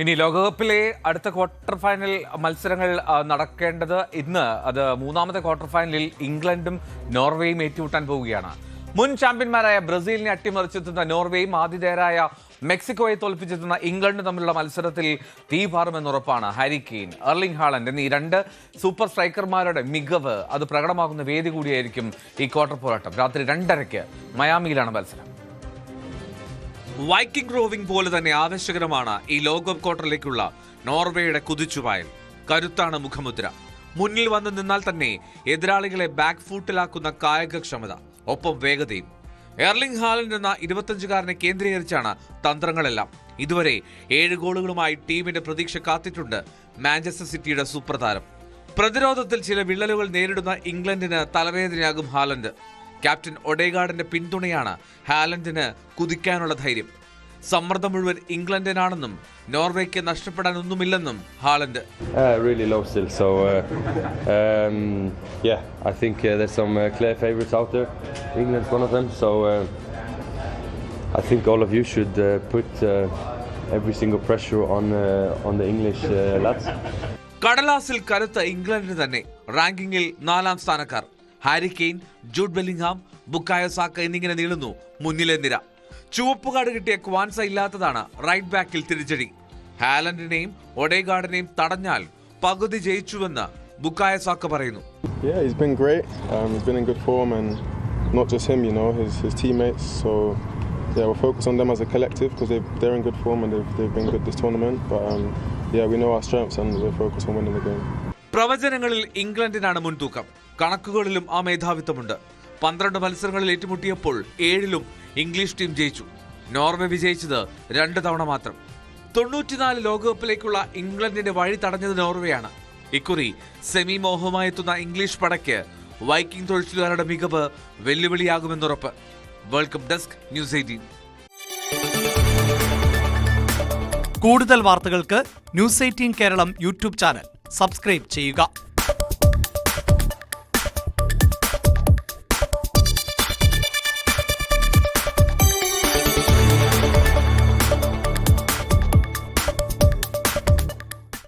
ഇനി ലോകകപ്പിലെ അടുത്ത ക്വാർട്ടർ ഫൈനൽ മത്സരങ്ങൾ നടക്കേണ്ടത് ഇന്ന്. അത് മൂന്നാമത്തെ ക്വാർട്ടർ ഫൈനലിൽ ഇംഗ്ലണ്ടും നോർവേയും ഏറ്റുമുട്ടാൻ പോവുകയാണ്. മുൻ ചാമ്പ്യന്മാരായ ബ്രസീലിനെ അട്ടിമറിച്ചെത്തുന്ന നോർവേയും ആതിഥേയരായ മെക്സിക്കോയെ തോൽപ്പിച്ചെത്തുന്ന ഇംഗ്ലണ്ടും തമ്മിലുള്ള മത്സരത്തിൽ തീപാറുമെന്നുറപ്പാണ്. ഹാരി കെയ്ൻ, എർലിംഗ് ഹാലൻഡ് എന്നീ രണ്ട് സൂപ്പർ സ്ട്രൈക്കർമാരുടെ മികവ് അത് പ്രകടമാകുന്ന വേദി കൂടിയായിരിക്കും ഈ ക്വാർട്ടർ പോരാട്ടം. രാത്രി 2:30 മയാമിയിലാണ് മത്സരം. വൈക്കിംഗ് റോവിംഗ് പോലെ തന്നെ ആവേശകരമാണ് ഈ ലോകകപ്പ് ക്വാർട്ടറിലേക്കുള്ള നോർവേയുടെ കുതിച്ചുപായൽ. കരുത്താണ് മുഖമുദ്ര. മുന്നിൽ വന്ന് നിന്നാൽ തന്നെ എതിരാളികളെ ബാക്ക് ഫൂട്ടിലാക്കുന്ന കായികക്ഷമത, ഒപ്പം വേഗതയും. എർലിംഗ് ഹാലൻഡ് എന്ന 25-കാരനെ കേന്ദ്രീകരിച്ചാണ് തന്ത്രങ്ങളെല്ലാം. ഇതുവരെ 7 ഗോളുകളുമായി ടീമിന്റെ പ്രതീക്ഷ കാത്തിട്ടുണ്ട് മാഞ്ചസ്റ്റർ സിറ്റിയുടെ സൂപ്പർ താരം. പ്രതിരോധത്തിൽ ചില വിള്ളലുകൾ നേരിടുന്ന ഇംഗ്ലണ്ടിന് തലവേദനയാകും ഹാലൻഡ്. ക്യാപ്റ്റൻ ഒഡേഗാർഡിന്റെ പിന്തുണയാണ് ഹാലൻഡിന് കുതിക്കാനുള്ള ധൈര്യം. സമ്മർദ്ദം മുഴുവൻ ഇംഗ്ലണ്ടിനാണെന്നും നോർവേക്ക് നഷ്ടപ്പെടാൻ ഒന്നുമില്ലെന്നും Haaland. Really low still, so I think there's some clear favorites out there. England's one of them, so I think all of you should put every single pressure on the English lads. കടലാസിൽ കരുത്ത ഇംഗ്ലണ്ടിന് തന്നെ. റാങ്കിങ്ങിൽ 4ാം സ്ഥാനക്കാർ Harry Kane, Jude Bellingham, Bukayo Saka എന്നിങ്ങനെ നീളുന്നു മുന്നിലെ നിര. ചുവപ്പുകാട് കിട്ടിയ ക്വാൻസ ഇല്ലാത്തതാണ് റൈറ്റ് ബാക്കിൽ തിരിച്ചടി. ഹാലൻഡിനെയും ഒഡേഗാർഡിനെയും തടഞ്ഞാൽ പകുതി ജയിച്ചുവെന്ന് ബുക്കായോ സാക്ക പറയുന്നു. Yeah, he's been great. He's been in good form, and not just him, you know, his teammates. So yeah, we'll focus on them as a collective because they're in good form and they've been good this tournament. But yeah, we know our strengths and we'll focus on winning the game. പ്രവചനങ്ങളിൽ ഇംഗ്ലണ്ടിനാണ് മുൻതൂക്കം. കണക്കുകളിലും ആ മേധാവിത്വമുണ്ട്. 12 മത്സരങ്ങളിൽ ഏറ്റുമുട്ടിയപ്പോൾ 7ലും English team ജയിച്ചു. Norway വിജയിച്ചത് 2 തവണ മാത്രം. 94 ലോകകപ്പിലേക്കുള്ള ഇംഗ്ലണ്ടിന്റെ വഴി തടഞ്ഞത് നോർവേയാണ്. ഇക്കുറി സെമി മോഹമായെത്തുന്ന ഇംഗ്ലീഷ് പടയ്ക്ക് വൈക്കിംഗ് തൊഴിലുകാരുടെ മികവ് വെല്ലുവിളിയാകുമെന്നുറപ്പ്. World cup desk, news 18. കൂടുതൽ വാർത്തകൾക്ക് news 18 Keralam YouTube channel subscribe ചെയ്യുക.